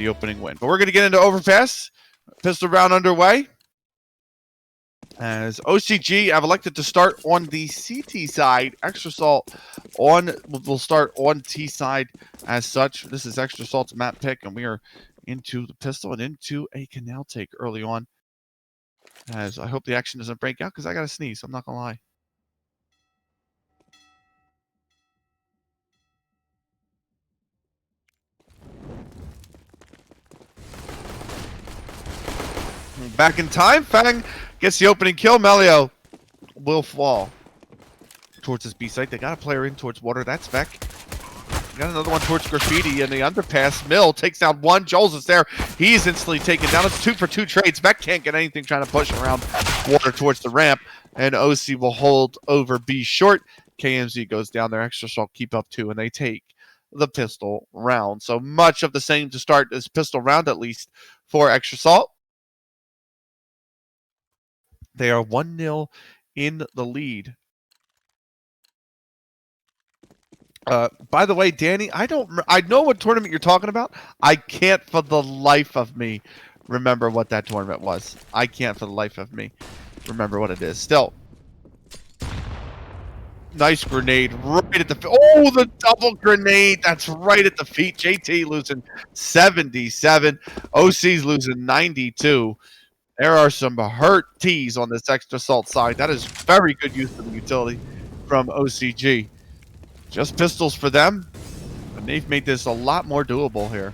the opening win. But we're going to get into Overpass. Pistol round underway. As OCG, I've elected to start on the CT side. Extra Salt will start on T side as such. This is Extra Salt's map pick, and we are into the pistol and into a canal take early on. As I hope the action doesn't break out because I got to sneeze. I'm not going to lie. Back in time, Fang gets the opening kill. Melio will fall towards his B site. They got a player in towards water. That's Vec. Got another one towards Graffiti in the underpass. Mill takes down one. Joel's is there. He's instantly taken down. It's 2 for 2 trades. Vec can't get anything trying to push around water towards the ramp. And OC will hold over B short. KMZ goes down there. Extra Salt keep up 2, and they take the pistol round. So much of the same to start this pistol round, at least for Extra Salt. They are 1-0 in the lead. By the way, Danny, I know what tournament you're talking about. I can't for the life of me remember what that tournament was. I can't for the life of me remember what it is. Still, nice grenade right at the feet. Oh, the double grenade. That's right at the feet. JT losing 77. OC's losing 92. There are some hurt T's on this Extra Salt side. That is very good use of the utility from OCG. Just pistols for them, and they've made this a lot more doable here.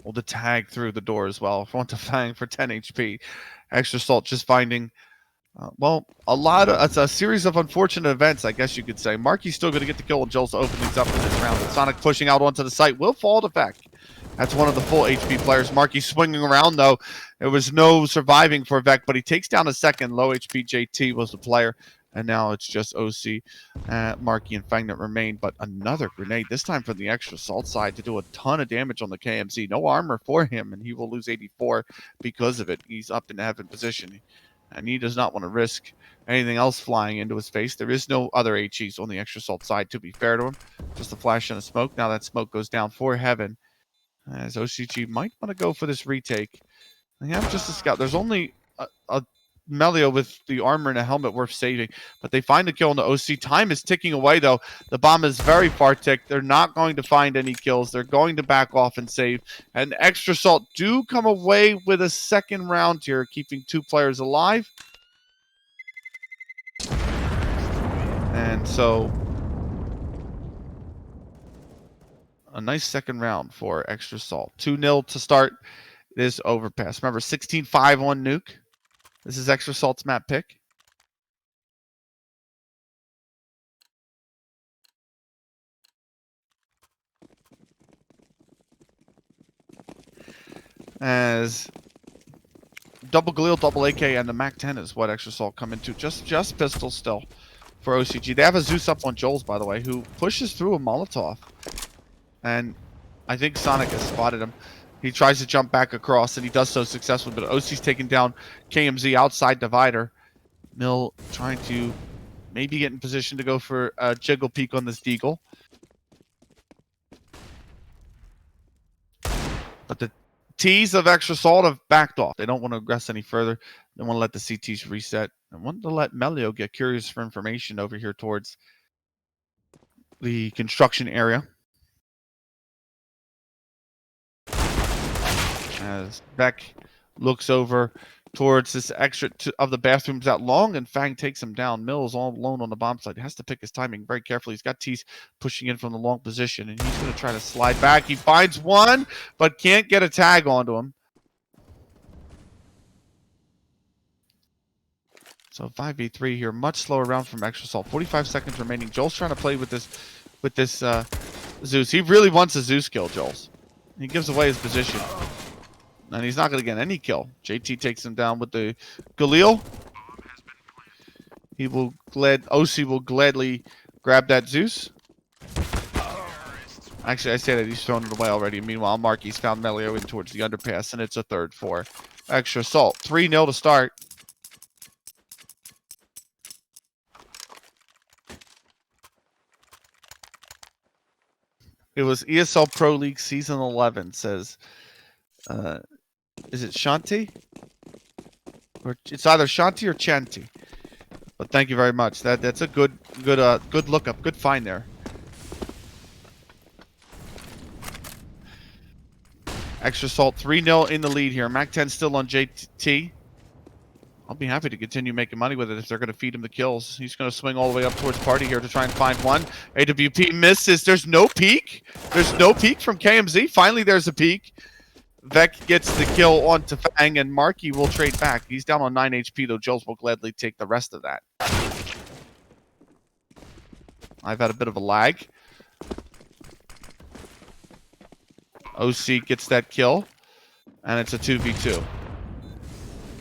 Well, the tag through the door as well. Want to Fang for 10 HP. Extra Salt just finding, it's a series of unfortunate events, I guess you could say. Marky's still going to get the kill, and Joel's opening things up in this round. And Sonic pushing out onto the site will fall to Vec. That's one of the full HP players. Marky swinging around, though. There was no surviving for Vec, but he takes down a second. Low HP JT was the player. And now it's just OC, Marky, and Fang that remain. But another grenade, this time from the Extra Salt side, to do a ton of damage on the KMZ. No armor for him, and he will lose 84 because of it. He's up in heaven position, and he does not want to risk anything else flying into his face. There is no other HEs on the Extra Salt side, to be fair to him. Just a flash and a smoke. Now that smoke goes down for heaven, as OCG might want to go for this retake. They have just a scout. There's only a Melio with the armor and a helmet worth saving, but they find the kill on the OC. Time is ticking away, though. The bomb is very far ticked. They're not going to find any kills. They're going to back off and save. And Extra Salt do come away with a second round here, keeping 2 players alive. And so a nice second round for Extra Salt. 2-0 to start this Overpass. Remember, 16-5 on Nuke. This is Extra Salt's map pick. As double Galil, double AK, and the MAC-10 is what Extra Salt come into. Just pistols still for OCG. They have a Zeus up on Joel's, by the way, who pushes through a Molotov. And I think Sonic has spotted him. He tries to jump back across, and he does so successfully, but OC's taking down KMZ outside divider. Mill trying to maybe get in position to go for a jiggle peek on this Deagle. But the T's of Extra Salt have backed off. They don't want to aggress any further. They want to let the CTs reset. I want to let Melio get curious for information over here towards the construction area. As Beck looks over towards this extra of the bathrooms out long, and Fang takes him down. Mills all alone on the bomb site. He has to pick his timing very carefully. He's got T's pushing in from the long position, and he's going to try to slide back. He finds one, but can't get a tag onto him. So 5v3 here, much slower round from Extra Salt. 45 seconds remaining. Joel's trying to play with this Zeus. He really wants a Zeus kill, Joel's. He gives away his position. And he's not going to get any kill. JT takes him down with the Galil. OC will gladly grab that Zeus. Actually, I say that he's thrown it away already. Meanwhile, Marky's found Melio in towards the underpass, and it's a third for Extra Salt. 3-0 to start. It was ESL Pro League Season 11, says. Is it Shanti? Or it's either Shanti or Chanti. But thank you very much. That's a good lookup. Good find there. Extra Salt 3-0 in the lead here. Mac 10 still on JT. I'll be happy to continue making money with it if they're going to feed him the kills. He's going to swing all the way up towards Party here to try and find one. AWP misses. There's no peek. There's no peek from KMZ. Finally, there's a peek. Vec gets the kill onto Fang, and Marky will trade back. He's down on 9 HP, though Jules will gladly take the rest of that. I've had a bit of a lag. OC gets that kill, and it's a 2v2.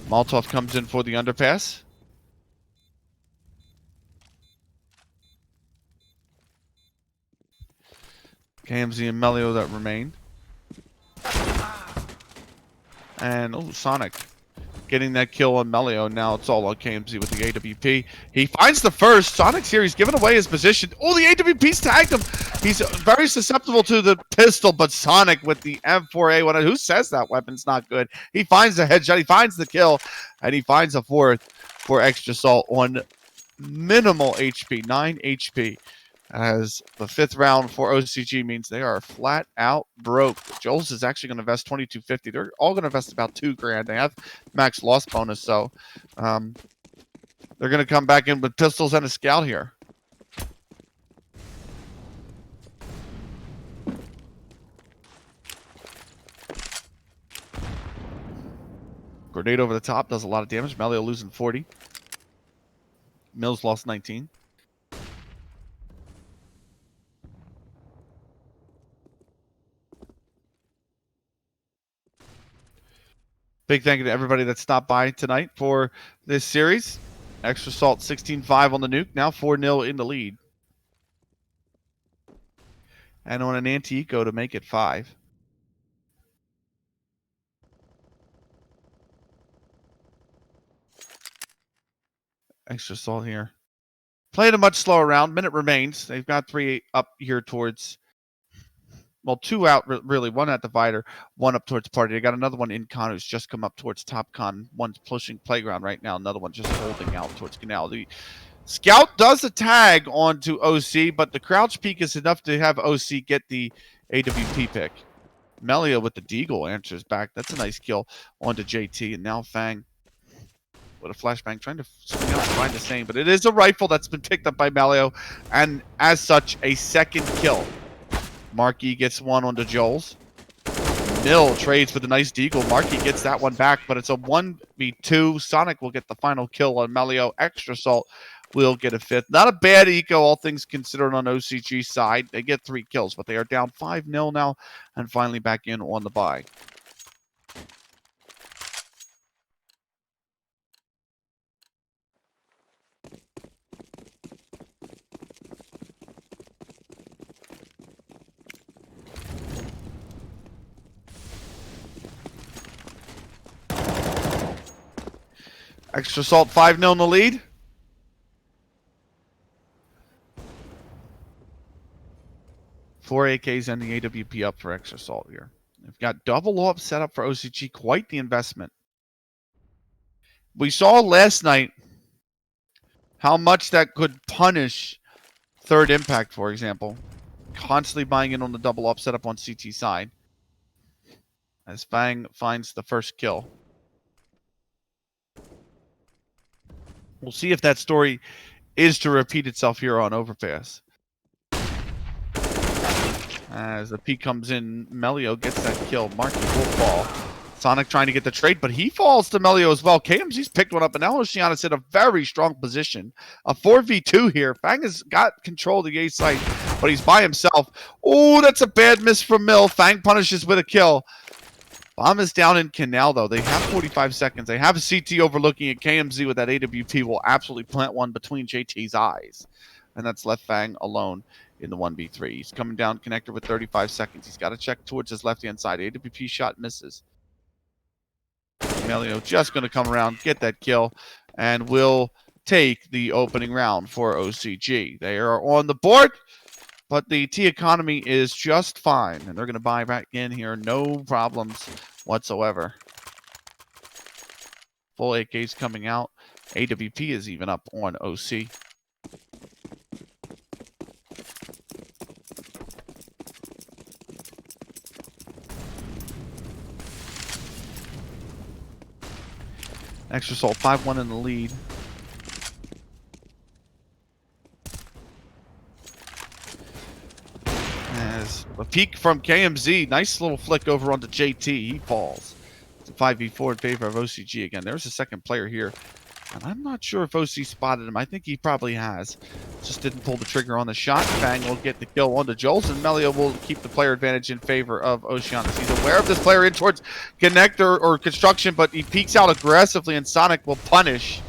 Molotov comes in for the underpass. KMZ and Melio that remain. And, oh, Sonic getting that kill on Melio. Now it's all on KMZ with the AWP. He finds the first. Sonic's here. He's given away his position. Oh, the AWP's tagged him. He's very susceptible to the pistol, but Sonic with the M4A1. Who says that weapon's not good? He finds the headshot. He finds the kill, and he finds a fourth for Extra Salt on minimal HP, 9 HP. As the 5th round for OCG means they are flat out broke. Joel's is actually going to invest $22.50. They're all going to invest about $2,000. They have max loss bonus, so they're going to come back in with pistols and a scout here. Grenade over the top does a lot of damage. Melio losing 40. Mills lost 19. Big thank you to everybody that stopped by tonight for this series. Extra Salt 16-5 on the nuke. Now 4-0 in the lead. And on an anti-eco to make it 5. Extra Salt here. Playing a much slower round. Minute remains. They've got 3 up here towards... Well, 2 out, really. 1 at Divider, 1 up towards Party. They got another one in Con who's just come up towards Top Con. One's pushing Playground right now. Another one just holding out towards Canal. The Scout does a tag onto OC, but the crouch peek is enough to have OC get the AWP pick. Melio with the Deagle answers back. That's a nice kill onto JT. And now Fang with a flashbang trying to swing out to find the same. But it is a rifle that's been picked up by Melio. And as such, a second kill. Marky gets one onto Joel's. Mill trades with a nice deagle. Marky gets that one back, but it's a 1v2. Sonic will get the final kill on Melio. Extra Salt will get a 5th. Not a bad eco, all things considered, on OCG's side. They get 3 kills, but they are down 5-0 now and finally back in on the bye. Extra Salt 5-0 in the lead. Four AKs and the AWP up for Extra Salt here. They've got double up set up for OCG. Quite the investment. We saw last night how much that could punish Third Impact, for example. Constantly buying in on the double up setup on CT side. As Fang finds the first kill. We'll see if that story is to repeat itself here on Overpass. As the peek comes in, Melio gets that kill. Marky will fall. Sonic trying to get the trade, but he falls to Melio as well. KMZ's picked one up, and now Oceanus in a very strong position. A 4v2 here. Fang has got control of the A site, but he's by himself. Oh, that's a bad miss from Mill. Fang punishes with a kill. Bomb is down in Canal, though. They have 45 seconds. They have a CT overlooking at KMZ with that AWP. Will absolutely plant one between JT's eyes. And that's left Fang alone in the 1v3. He's coming down connector with 35 seconds. He's got to check towards his left-hand side. AWP shot misses. Melio just going to come around, get that kill, and will take the opening round for OCG. They are on the board, but the T economy is just fine, and they're going to buy back in here, no problems whatsoever. Full AKs coming out. AWP is even up on OC. Extra Salt 5-1 in the lead. As a peek from KMZ, nice little flick over onto JT. He falls. It's a 5v4 in favor of OCG again. There's a second player here. And I'm not sure if OC spotted him. I think he probably has. Just didn't pull the trigger on the shot. Fang will get the kill onto Jols, and Melio will keep the player advantage in favor of Oceanus. He's aware of this player in towards connector or construction, but he peeks out aggressively, and Sonic will punish.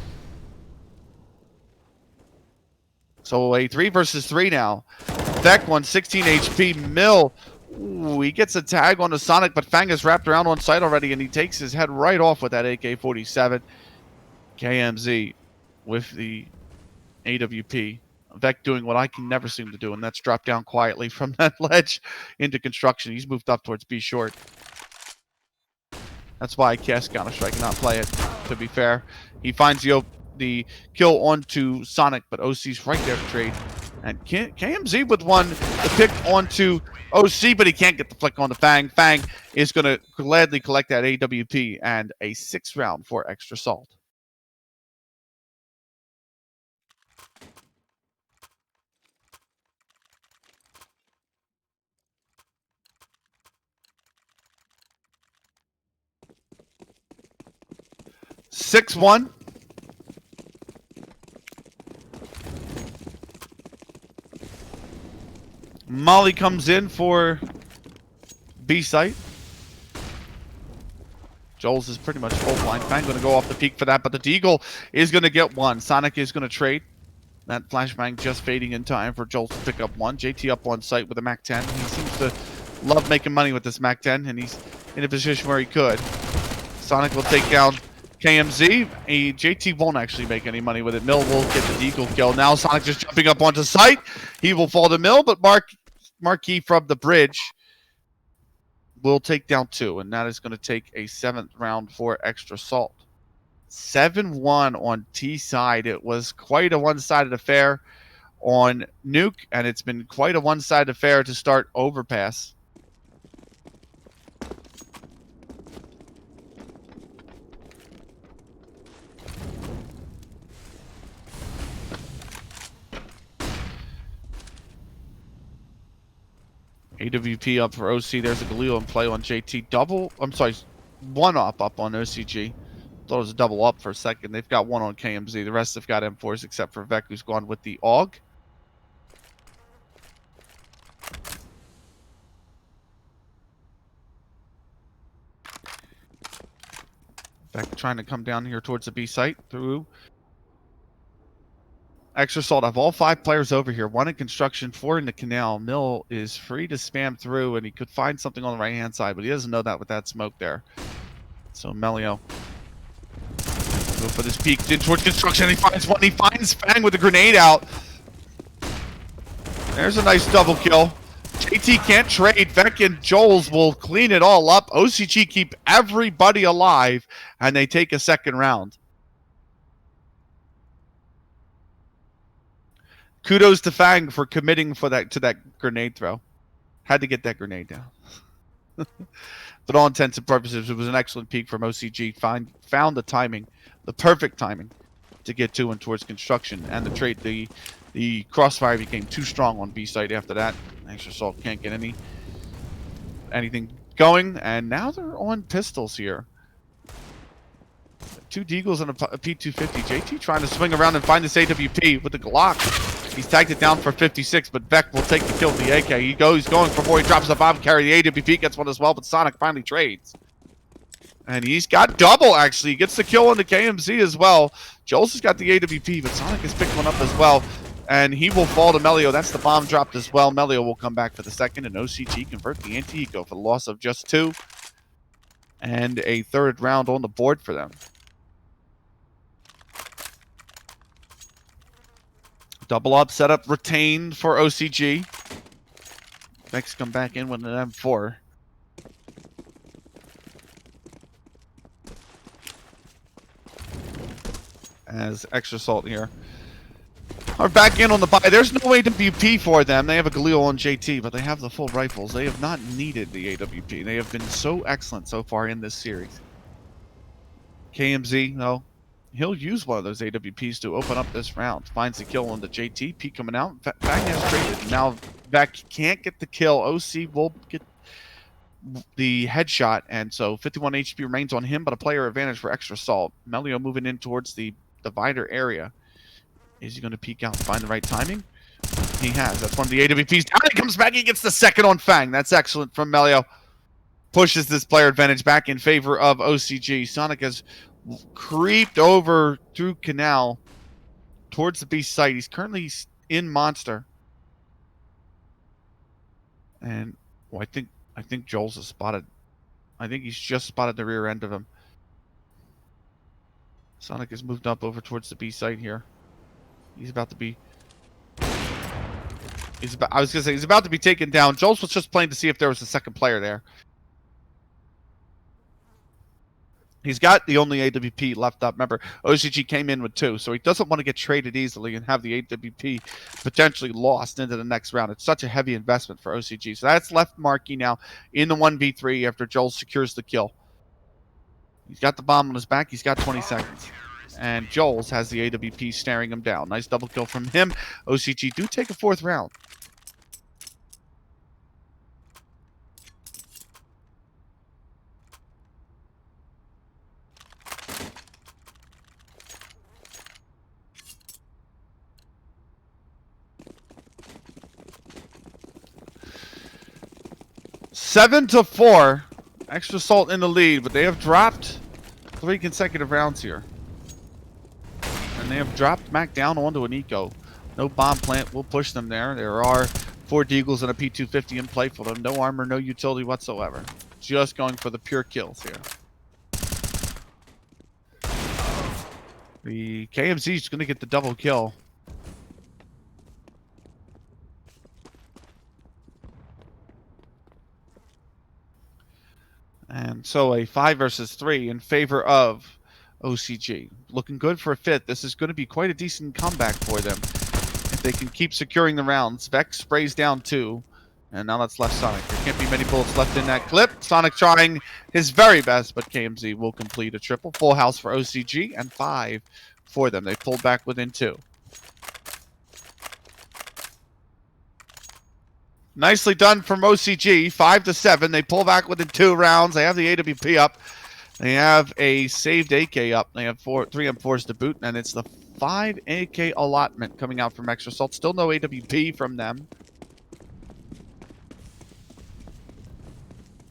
So a 3 versus 3 now. Vec 116 HP. Mill. Ooh, he gets a tag on the Sonic, but Fang is wrapped around on site already, and he takes his head right off with that AK-47. KMZ with the AWP. Vec doing what I can never seem to do, and that's drop down quietly from that ledge into construction. He's moved up towards B short. That's why I cast Counter-Strike and not play it, to be fair. He finds the kill onto Sonic, but OC's right there to trade. And KMZ with one to pick onto OC, but he can't get the flick on the Fang. Fang is going to gladly collect that AWP and a 6th round for Extra Salt. (6-1). Molly comes in for B site. Joel's is pretty much full blind. Fang going to go off the peak for that, but the Deagle is going to get one. Sonic is going to trade. That flashbang just fading in time for Joel to pick up one. JT up on site with a MAC-10. He seems to love making money with this MAC-10, and he's in a position where he could. Sonic will take down KMZ. JT won't actually make any money with it. Mill will get the Deagle kill. Now Sonic just jumping up onto site. He will fall to Mill, but Marquis from the bridge will take down 2, and that is going to take a 7th round for Extra Salt. 7-1 on T side. It was quite a one-sided affair on Nuke, and it's been quite a one-sided affair to start Overpass. AWP up for OC. There's a Galil in play on JT. One up on OCG. Thought it was a double up for a second. They've got one on KMZ. The rest have got M4s except for Vec, who's gone with the AUG. Vec trying to come down here towards the B site through. Extra Salt have all 5 players over here. 1 in construction, 4 in the canal. Mill is free to spam through, and he could find something on the right-hand side, but he doesn't know that with that smoke there. So Melio go for this peek in towards construction. He finds one. He finds Fang with the grenade out. There's a nice double kill. JT can't trade. Vec and Joels will clean it all up. OCG keep everybody alive, and they take a 2nd round. Kudos to Fang for committing to that grenade throw. Had to get that grenade down. But all intents and purposes, it was an excellent peek from OCG. Found the timing, the perfect timing, to get to and towards construction. And the crossfire became too strong on B site after that. Extra Salt can't get anything going. And now they're on pistols here. 2 Deagles and a P250. JT trying to swing around and find this AWP with the Glock. He's tagged it down for 56, but Vec will take the kill with the AK. He's going for more. He drops the bomb carry. The AWP gets one as well, but Sonic finally trades. And he's got double, actually. He gets the kill on the KMZ as well. Joel's has got the AWP, but Sonic has picked one up as well. And he will fall to Melio. That's the bomb dropped as well. Melio will come back for the 2nd, and OCG convert the anti-eco for the loss of just 2. And a 3rd round on the board for them. Double up setup retained for OCG. Vex come back in with an M4. As Extra Salt here are back in on the buy. There's no AWP for them. They have a Galil on JT, but they have the full rifles. They have not needed the AWP. They have been so excellent so far in this series. KMZ, no. He'll use one of those AWPs to open up this round. Finds the kill on the JT. P coming out. Fang has traded. Now Vec can't get the kill. OC will get the headshot, and so 51 HP remains on him, but a player advantage for Extra Salt. Melio moving in towards the divider area. Is he going to peek out and find the right timing? He has. That's one of the AWPs. Down he comes back. He gets the second on Fang. That's excellent from Melio. Pushes this player advantage back in favor of OCG. Sonic has creeped over through Canal towards the B site. He's currently in Monster. And well, I think Joel's has spotted. I think he's just spotted the rear end of him. Sonic has moved up over towards the B site here. He's about to be. I was gonna say he's about to be taken down. Joel's was just playing to see if there was a second player there. He's got the only AWP left up. Remember, OCG came in with 2, so he doesn't want to get traded easily and have the AWP potentially lost into the next round. It's such a heavy investment for OCG. So that's left Marky now in the 1v3 after Joel secures the kill. He's got the bomb on his back. He's got 20 seconds. And Joel's has the AWP staring him down. Nice double kill from him. OCG do take a 4th round. Seven to 4. Extra Salt in the lead, but they have dropped 3 consecutive rounds here. And they have dropped Mac down onto an eco. No bomb plant will push them there. There are 4 Deagles and a P250 in play for them. No armor, no utility whatsoever. Just going for the pure kills here. The KMZ is going to get the double kill. And so a 5 versus 3 in favor of OCG. Looking good for a 5th. This is going to be quite a decent comeback for them if they can keep securing the rounds. Vex sprays down 2. And now that's left Sonic. There can't be many bullets left in that clip. Sonic trying his very best, but KMZ will complete a triple. Full house for OCG and 5 for them. They pulled back within 2. Nicely done from OCG. 5 to 7. They pull back within 2 rounds. They have the AWP up. They have a saved AK up. They have 3 M4s to boot, and it's the 5 AK allotment coming out from Extra Salt. Still no AWP from them.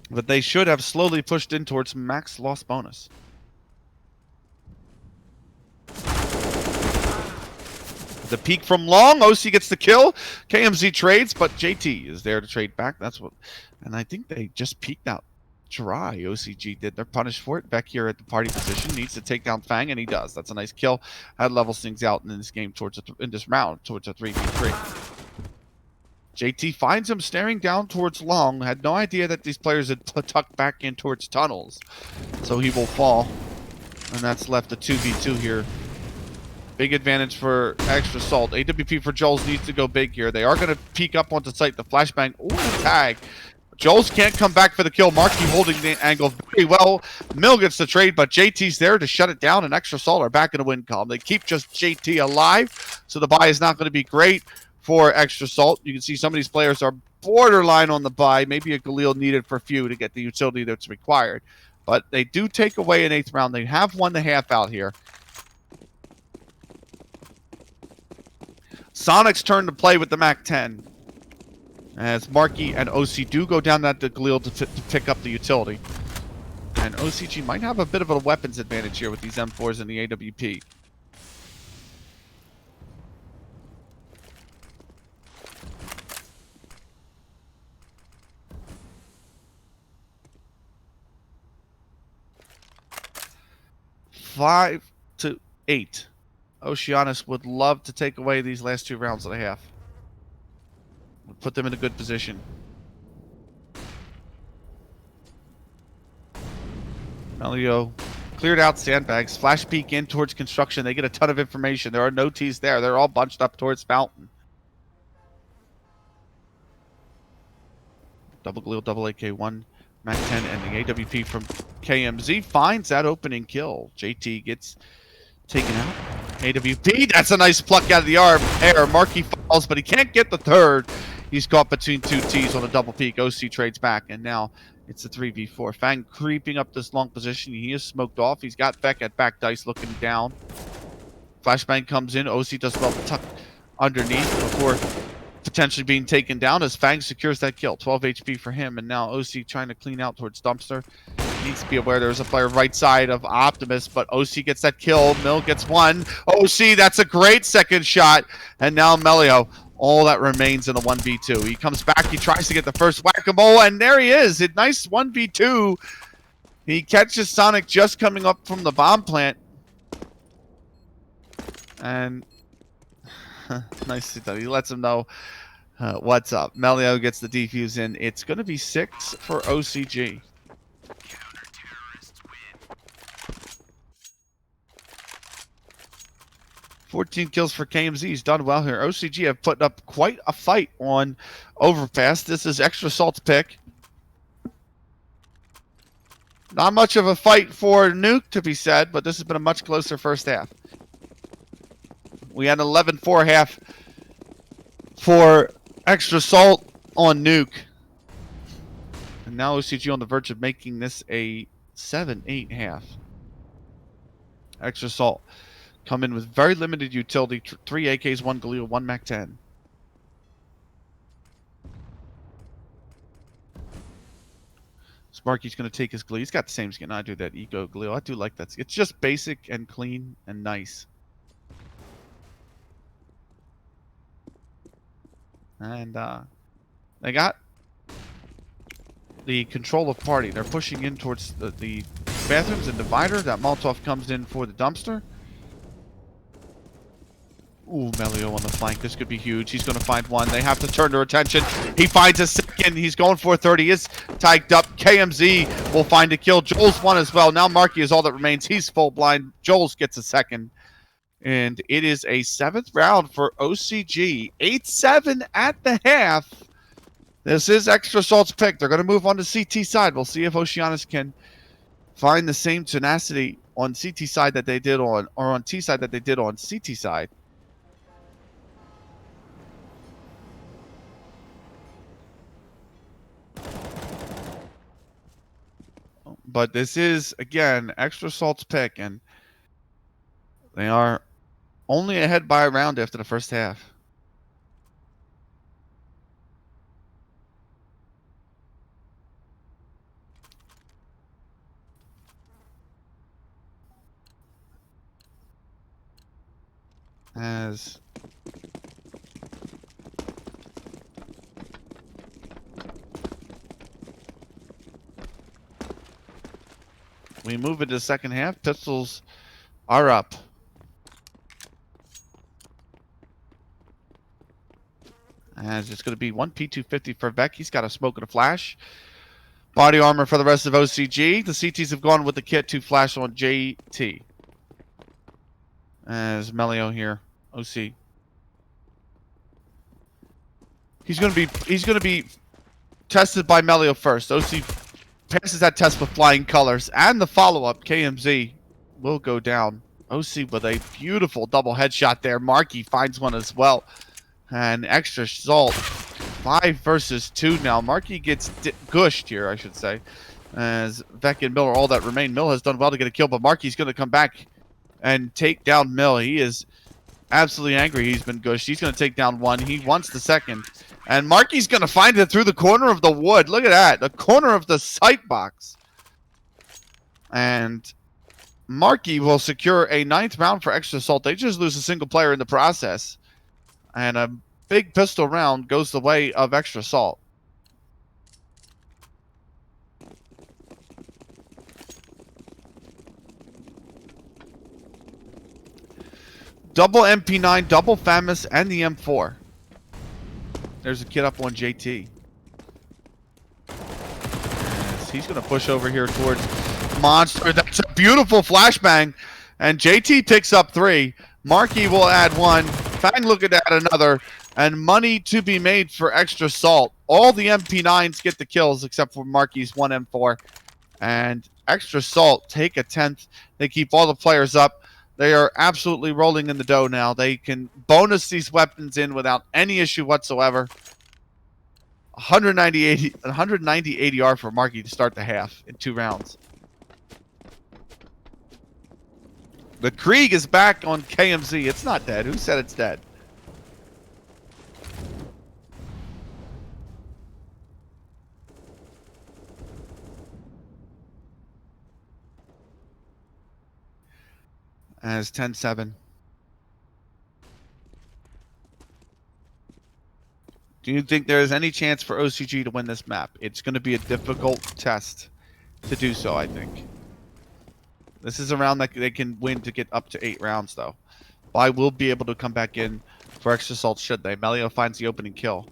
But they should have slowly pushed in towards max loss bonus. The peek from long. OC gets the kill. KMZ trades, but JT is there to trade back. That's what. And I think they just peeked out dry. OCG did. They're punished for it. Beck here at the party position needs to take down Fang, and he does. That's a nice kill. That levels things out in this game towards in this round towards a 3v3. JT finds him staring down towards long. Had no idea that these players had tucked back in towards tunnels. So he will fall. And that's left a 2v2 here. Big advantage for Extra Salt. AWP for Joel's needs to go big here. They are going to peek up onto site. The flashbang. Ooh, tag. Joel's can't come back for the kill. Marky holding the angle very well. Mill gets the trade, but JT's there to shut it down, and Extra Salt are back in the win column. They keep just JT alive, so the buy is not going to be great for Extra Salt. You can see some of these players are borderline on the buy. Maybe a Galil needed for few to get the utility that's required. But they do take away an 8th round. They have won the half out here. Sonic's turn to play with the MAC-10. As Marky and OC do go down that Galil to pick up the utility. And OCG might have a bit of a weapons advantage here with these M4s and the AWP. Five to 8. Oceanus would love to take away these last 2 rounds and a half. Would put them in a good position. Melio cleared out sandbags. Flash peek in towards construction. They get a ton of information. There are no T's there. They're all bunched up towards Fountain. Double Galil, double AK1, Mac 10, and the AWP from KMZ finds that opening kill. JT gets taken out. AWP, that's a nice pluck out of the air. Markey falls, but he can't get the third. He's caught between two T's on a double peek. OC trades back, and now it's a 3v4. Fang creeping up this long position. He is smoked off. He's got Beck at back dice looking down. Flashbang comes in. OC does well to tuck underneath before potentially being taken down as Fang secures that kill. 12 HP for him, and now OC trying to clean out towards Dumpster. Needs to be aware there's a player right side of Optimus, but OC gets that kill. Mill gets one. OC, that's a great second shot. And now Melio, all that remains in the 1v2. He comes back, he tries to get the first whack-a-mole, and there he is. A nice 1v2. He catches Sonic just coming up from the bomb plant. And nice that he lets him know what's up. Melio gets the defuse in. It's going to be 6 for OCG. 14 kills for KMZ. He's done well here. OCG have put up quite a fight on Overpass. This is Extra Salt's pick. Not much of a fight for Nuke, to be said, but this has been a much closer first half. We had an 11-4 half for Extra Salt on Nuke. And now OCG on the verge of making this a 7-8 half. Extra Salt come in with very limited utility. 3 AKs, 1 Galil, 1 Mac 10. Sparky's going to take his Galil. He's got the same skin. I do that Eco Galil. I do like that. It's just basic and clean and nice. And they got the control of party. They're pushing in towards the bathrooms and divider. That Molotov comes in for the dumpster. Ooh, Melio on the flank. This could be huge. He's going to find one. They have to turn their attention. He finds a second. He's going for a third. He is tagged up. KMZ will find a kill. Joel's one as well. Now Marky is all that remains. He's full blind. Joel's gets a second. And it is a 7th round for OCG. 8-7 at the half. This is Extra Salt's pick. They're going to move on to CT side. We'll see if Oceanus can find the same tenacity on CT side that they did on, or on T side that they did on CT side. But this is, again, Extra Salt's pick, and they are only ahead by a round after the first half. As we move into the second half, pistols are up. As it's going to be 1 P250 for Vec. He's got a smoke and a flash. Body armor for the rest of OCG. The CTs have gone with the kit to flash on JT. As Melio here, OC. He's going to be tested by Melio first. OC passes that test with flying colors, and the follow-up, KMZ, will go down. OC with a beautiful double headshot there. Marky finds one as well. And Extra Salt, 5 versus 2 now. Marky gets gushed here, I should say. As Vec and Mill are all that remain. Mill has done well to get a kill, but Marky's going to come back and take down Mill. He is absolutely angry he's been gushed. He's going to take down one. He wants the second. And Marky's going to find it through the corner of the wood. Look at that. The corner of the sight box. And Marky will secure a 9th round for Extra Salt. They just lose a single player in the process. And a big pistol round goes the way of Extra Salt. Double MP9, double FAMAS, and the M4. There's a kid up on JT. He's going to push over here towards monster. That's a beautiful flashbang. And JT picks up 3. Marky will add 1. Fang looking at another. And money to be made for Extra Salt. All the MP9s get the kills except for Marky's 1 M4. And Extra Salt take a 10th. They keep all the players up. They are absolutely rolling in the dough now. They can bonus these weapons in without any issue whatsoever. 190 ADR for Marky to start the half in 2 rounds. The Krieg is back on KMZ. It's not dead. Who said it's dead? As 10-7. Do you think there is any chance for OCG to win this map? It's going to be a difficult test to do so, I think. This is a round that they can win to get up to 8 rounds, though. I will be able to come back in for Extra Salt should they. Melio finds the opening kill.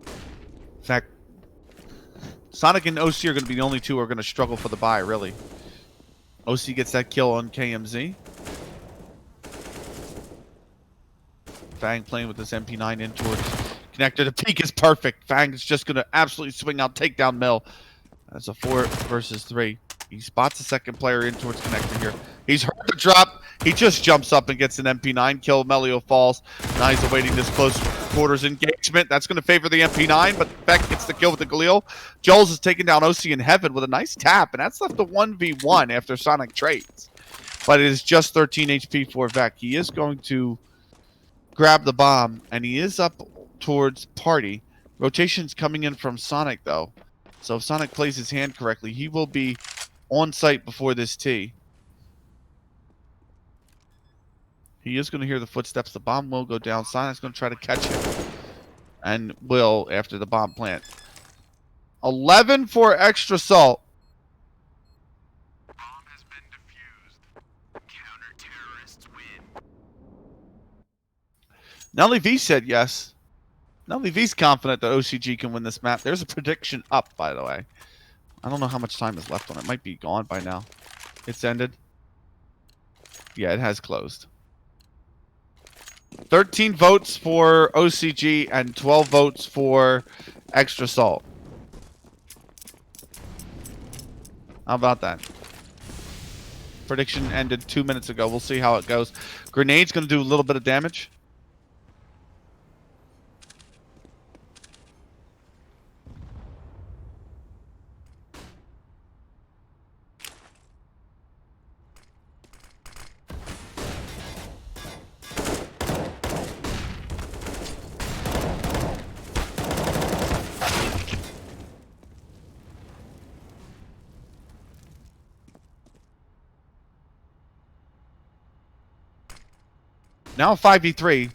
In fact, Sonic and OC are going to be the only 2 who are going to struggle for the buy, really. OC gets that kill on KMZ. Fang playing with this MP9 in towards connector. The peak is perfect. Fang is just going to absolutely swing out, take down Mill. That's a 4 versus 3. He spots the second player in towards connector here. He's heard the drop. He just jumps up and gets an MP9 kill. Melio falls. Now he's awaiting this close quarters engagement. That's going to favor the MP9, but Beck gets the kill with the Galil. Joel's has taken down OC in heaven with a nice tap, and that's left a 1v1 after Sonic trades. But it is just 13 HP for Vec. He is going to grab the bomb, and he is up towards Party. Rotation's coming in from Sonic, though. So if Sonic plays his hand correctly, he will be on site before this T. He is going to hear the footsteps. The bomb will go down. Sonic's going to try to catch him. And will after the bomb plant. 11 for Extra Salt. Bomb has been defused. Counter-terrorists win. Nelly V said yes. Nelly V's confident that OCG can win this map. There's a prediction up, by the way. I don't know how much time is left on it. It might be gone by now. It's ended. Yeah, it has closed. 13 votes for OCG and 12 votes for Extra Salt. How about that? Prediction ended 2 minutes ago. We'll see how it goes. Grenade's going to do a little bit of damage. Now 5v3.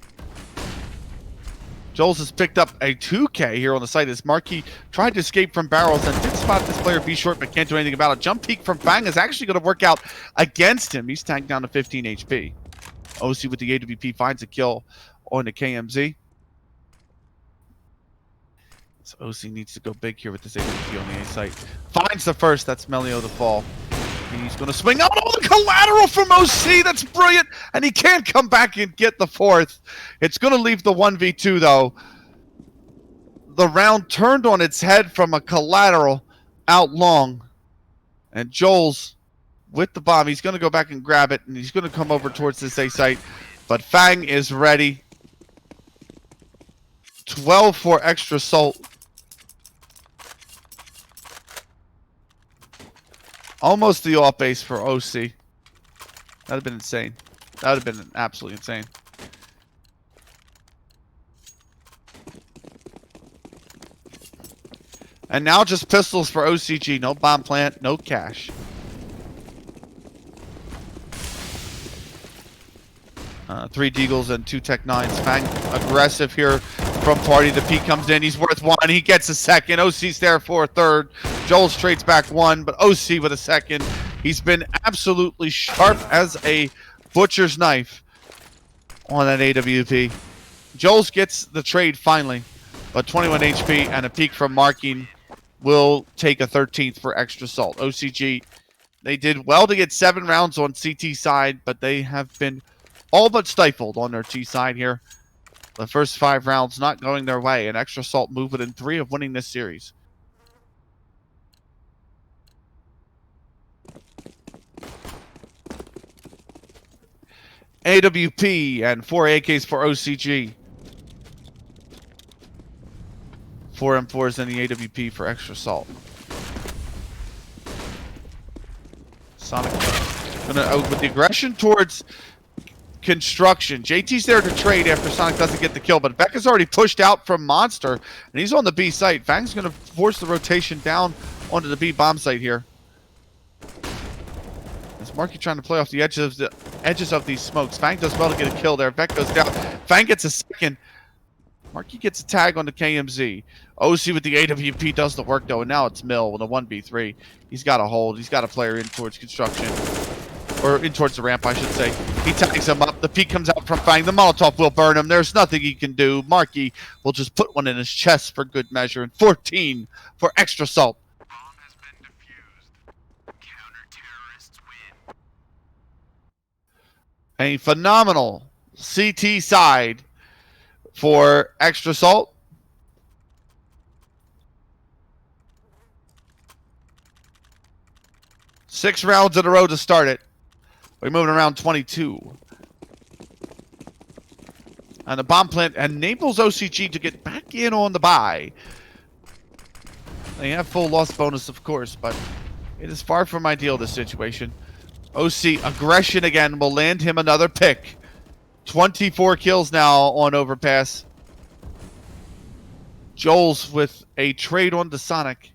Joel's has picked up a 2K here on the site as Marquis tried to escape from barrels and did spot this player be short but can't do anything about it. Jump peek from Fang is actually going to work out against him. He's tanked down to 15 HP. OC with the AWP finds a kill on the KMZ. So OC needs to go big here with this AWP on the A site. Finds the first. That's Melio the fall. He's going to swing out all the collateral from OC. That's brilliant. And he can't come back and get the 4th. It's going to leave the 1v2, though. The round turned on its head from a collateral out long. And Joel's with the bomb. He's going to go back and grab it. And he's going to come over towards this A site. But Fang is ready. 12 for Extra Salt. Almost the off base for OC. That'd have been insane. That would have been absolutely insane. And now just pistols for OCG. No bomb plant, no cash. Three Deagles and 2 Tech 9s. Fang aggressive here from Party. The peak comes in. He's worth 1. He gets a second. OC's there for a third. Joel's trades back 1, but OC with a second. He's been absolutely sharp as a butcher's knife on that AWP. Joel's gets the trade finally, but 21 HP and a peak from Marking will take a 13th for Extra Salt. OCG They did well to get 7 rounds on CT side, but they have been all but stifled on their T side here. The first 5 rounds not going their way, and Extra Salt move within 3 of winning this series. AWP and 4 AKs for OCG. 4 M4s in the AWP for Extra Salt. Sonic gonna with the aggression towards construction. JT's there to trade after Sonic doesn't get the kill, but Becca's already pushed out from Monster, and he's on the B site. Fang's gonna force the rotation down onto the B bomb site here. Is Marky trying to play off the edges of these smokes? Fang does well to get a kill there. Beck goes down. Fang gets a second. Marky gets a tag on the KMZ. OC with the AWP does the work though, and now it's Mill with a 1v3. He's got a hold. He's got a player in towards construction. Or in towards the ramp, I should say. He tags him up. The peek comes out from Fang. The Molotov will burn him. There's nothing he can do. Marky will just put one in his chest for good measure. And 14 for Extra Salt. Bomb has been defused. Counter-terrorists win. A phenomenal CT side for Extra Salt. Six rounds in a row to start it. We're moving around 22. And the bomb plant enables OCG to get back in on the buy. They have full loss bonus, of course, but it is far from ideal, this situation. OC aggression again will land him another pick. 24 kills now on Overpass. Joel's with a trade on the Sonic.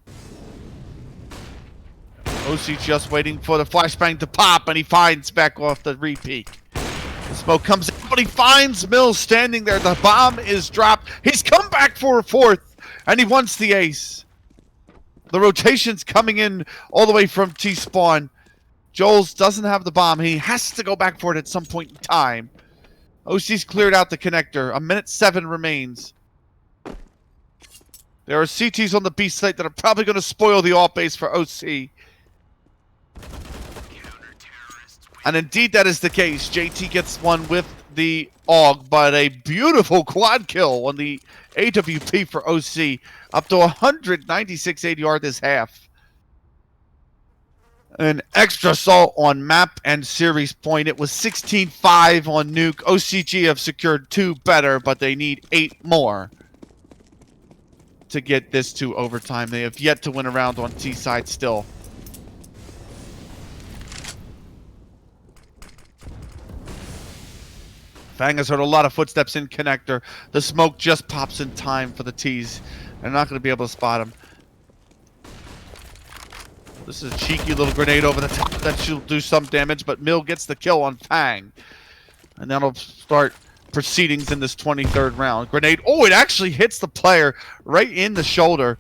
OC just waiting for the flashbang to pop, and he finds back off the repeat. The smoke comes out, but he finds Mills standing there. The bomb is dropped. He's come back for a 4th, and he wants the ace. The rotation's coming in all the way from T-spawn. Joel's doesn't have the bomb. He has to go back for it at some point in time. OC's cleared out the connector. 1:07 remains. There are CTs on the B site that are probably going to spoil the alt base for OC. And indeed that is the case. JT gets one with the AUG, but a beautiful quad kill on the AWP for OC. Up to 196 ADR this half. An Extra Salt on map and series point. It was 16-5 on Nuke. OCG have secured 2 better, but they need 8 more to get this to overtime. They have yet to win a round on T side still. Fang has heard a lot of footsteps in connector. The smoke just pops in time for the T's. They're not going to be able to spot him. This is a cheeky little grenade over the top that should do some damage, but Mill gets the kill on Fang. And that'll start proceedings in this 23rd round. Grenade. Oh, it actually hits the player right in the shoulder.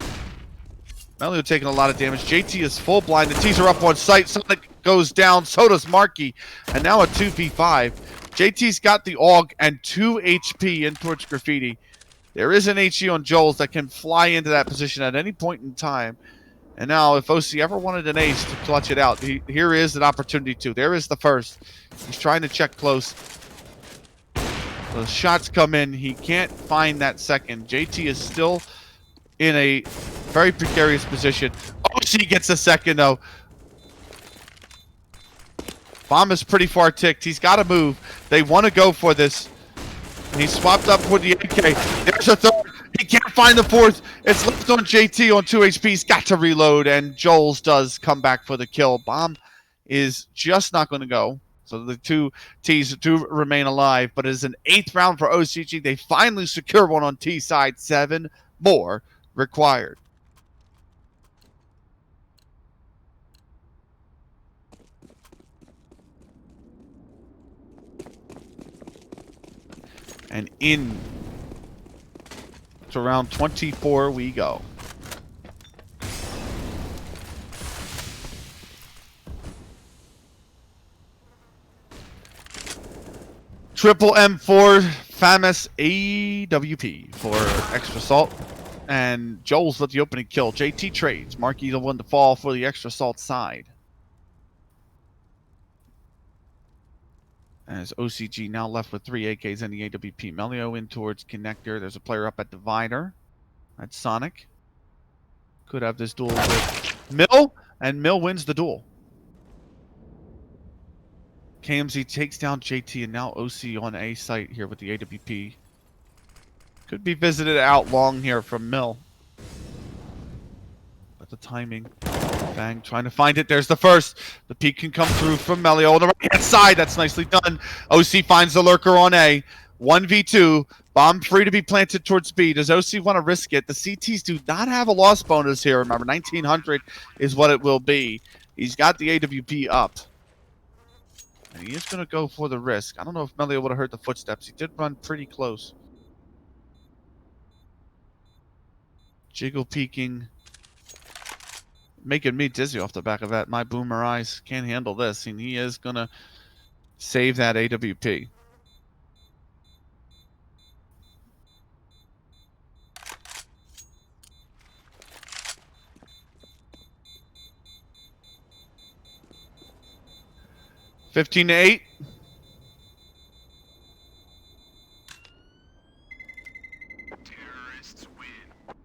Melio taking a lot of damage. JT is full blind. The T's are up on site. Sonic goes down. So does Marky. And now a 2v5. JT's got the AUG and 2 HP in towards Graffiti. There is an HE on Joel's that can fly into that position at any point in time. And now if OC ever wanted an ace to clutch it out, here is an opportunity to. There is the first. He's trying to check close. The shots come in. He can't find that second. JT is still in a very precarious position. OC gets a second though. Bomb is pretty far ticked. He's got to move. They want to go for this. And he swapped up for the AK. There's a 3rd. He can't find the 4th. It's left on JT on 2 HP. He's got to reload. And Joel's does come back for the kill. Bomb is just not going to go. So the 2 T's do remain alive. But it is an 8th round for OCG. They finally secure one on T side. 7 more required. And in to round 24 we go. Triple M4 famous AWP for Extra Salt. And Joel's with the opening kill. JT trades. Marky the one to fall for the Extra Salt side. As OCG now left with 3 AKs and the AWP. Melio in towards connector. There's a player up at divider. That's Sonic. Could have this duel with Mill, and Mill wins the duel. KMZ takes down JT, and now OC on A site here with the AWP. Could be visited out long here from Mill. But the timing. Fang trying to find it. There's the first. The peek can come through from Melio on the right-hand side. That's nicely done. OC finds the lurker on A. 1v2. Bomb free to be planted towards B. Does OC want to risk it? The CTs do not have a loss bonus here. Remember, 1900 is what it will be. He's got the AWP up. And he is going to go for the risk. I don't know if Melio would have heard the footsteps. He did run pretty close. Jiggle peeking. Making me dizzy off the back of that. My boomer eyes can't handle this. And he is going to save that AWP. $15 to 8. Terrorists win.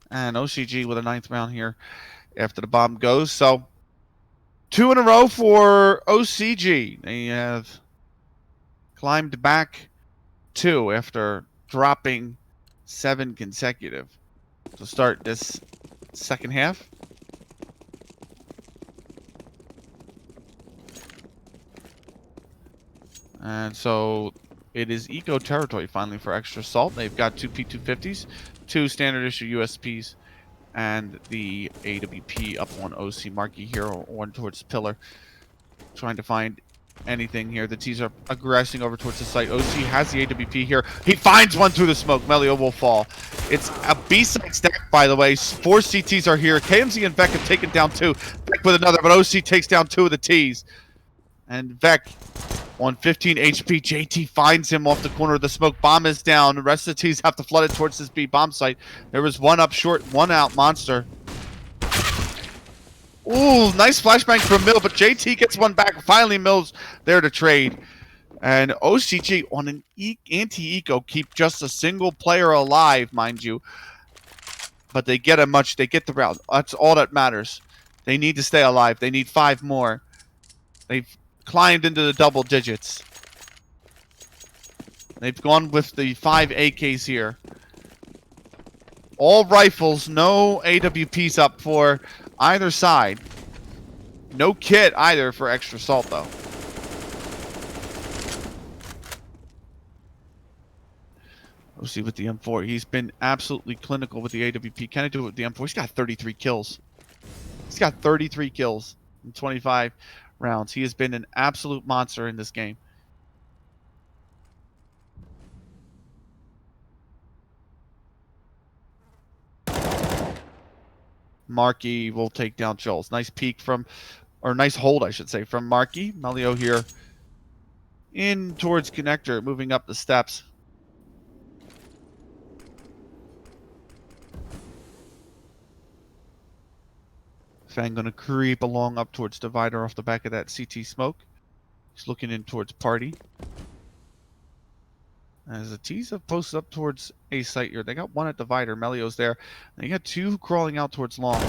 And OCG with a 9th round here after the bomb goes. So 2 in a row for OCG. They have climbed back 2 after dropping 7 consecutive to start this second half. And so it is eco territory finally for Extra Salt. They've got 2 P250s, 2 standard issue USPs, and the AWP up on OC. Marky here, one towards Pillar, trying to find anything here. The T's are aggressing over towards the site. OC has the AWP here. He finds one through the smoke. Melio will fall. It's a B-side stack, by the way. 4 CTs are here. KMZ and Vec have taken down 2. Vec with another, but OC takes down 2 of the T's. And Vec on 15 HP, JT finds him off the corner of the smoke. Bomb is down. The rest of the T's have to flood it towards this B bomb site. There was one up short, one out, Monster. Ooh, nice flashbang from Mill, but JT gets one back. Finally, Mill's there to trade. And OCG on an anti-eco keep just a single player alive, mind you. But they get they get the round. That's all that matters. They need to stay alive. They need 5 more. They've climbed into the double digits. They've gone with the 5 AKs here. All rifles, no AWPs up for either side. No kit either for Extra Salt, though. OC with the M4. He's been absolutely clinical with the AWP. Can I do it with the M4? He's got 33 kills. He's got 33 kills in 25 rounds. He has been an absolute monster in this game. Marky will take down Joel's. Nice peek from, or nice hold, I should say, from Marky. Melio here in towards connector, moving up the steps. Fang gonna creep along up towards divider off the back of that CT smoke. He's looking in towards party. As the T's have posted up towards A site here. They got 1 at divider. Melio's there. They got 2 crawling out towards long.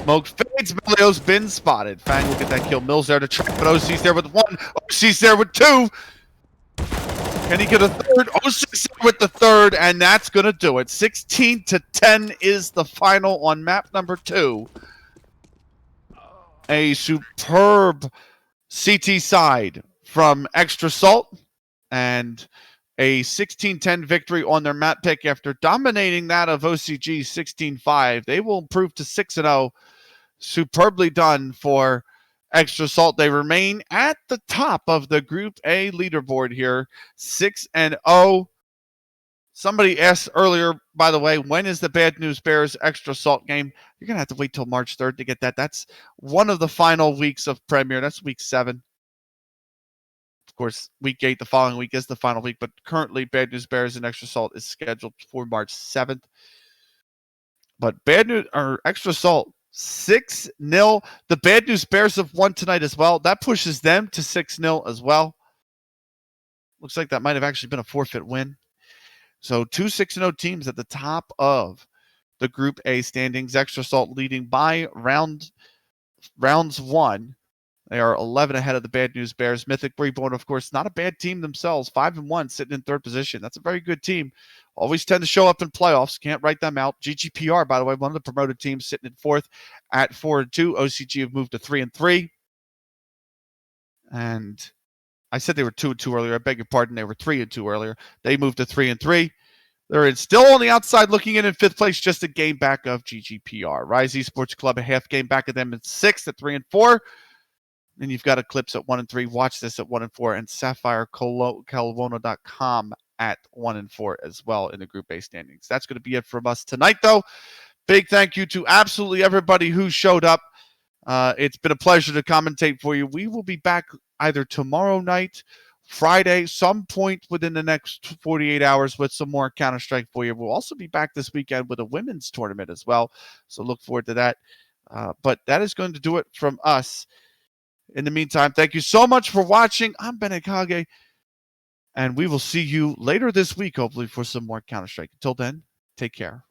Smoke fades. Melio's been spotted. Fang will get that kill. Mill's there to track, but OC's there with 1. OC's there with 2. Can he get a 3rd? OC's there with the 3rd, and that's gonna do it. 16 to 10 is the final on map number 2. A superb CT side from Extra Salt and a 16-10 victory on their map pick after dominating that of OCG 16-5. They will improve to 6-0. Superbly done for Extra Salt. They remain at the top of the Group A leaderboard here, 6-0. Somebody asked earlier, by the way, when is the Bad News Bears Extra Salt game? You're going to have to wait till March 3rd to get that. That's one of the final weeks of Premier. That's week 7. Of course, week 8, the following week, is the final week. But currently, Bad News Bears and Extra Salt is scheduled for March 7th. But Bad News or Extra Salt 6-0. The Bad News Bears have won tonight as well. That pushes them to 6-0 as well. Looks like that might have actually been a forfeit win. So 2 6-0 teams at the top of the Group A standings. Extra Salt leading by rounds 1. They are 11 ahead of the Bad News Bears. Mythic Reborn, of course, not a bad team themselves. 5-1, sitting in 3rd position. That's a very good team. Always tend to show up in playoffs. Can't write them out. GGPR, by the way, one of the promoted teams, sitting in 4th at 4-2. OCG have moved to 3-3. And I said they were 2-2 earlier. I beg your pardon. They were 3-2 earlier. They moved to 3-3. They're still on the outside looking in 5th place, just a game back of GGPR. Rise Esports Club, a half game back of them in 6th at 3-4. Then you've got Eclipse at 1-3. Watch this at 1-4. And SapphireCalvono.com at 1-4 as well in the Group A standings. That's going to be it from us tonight, though. Big thank you to absolutely everybody who showed up. It's been a pleasure to commentate for you. We will be back either tomorrow night, Friday, some point within the next 48 hours with some more Counter-Strike for you. We'll also be back this weekend with a women's tournament as well. So look forward to that. But that is going to do it from us. In the meantime, thank you so much for watching. I'm Ben Akage, and we will see you later this week, hopefully, for some more Counter-Strike. Until then, take care.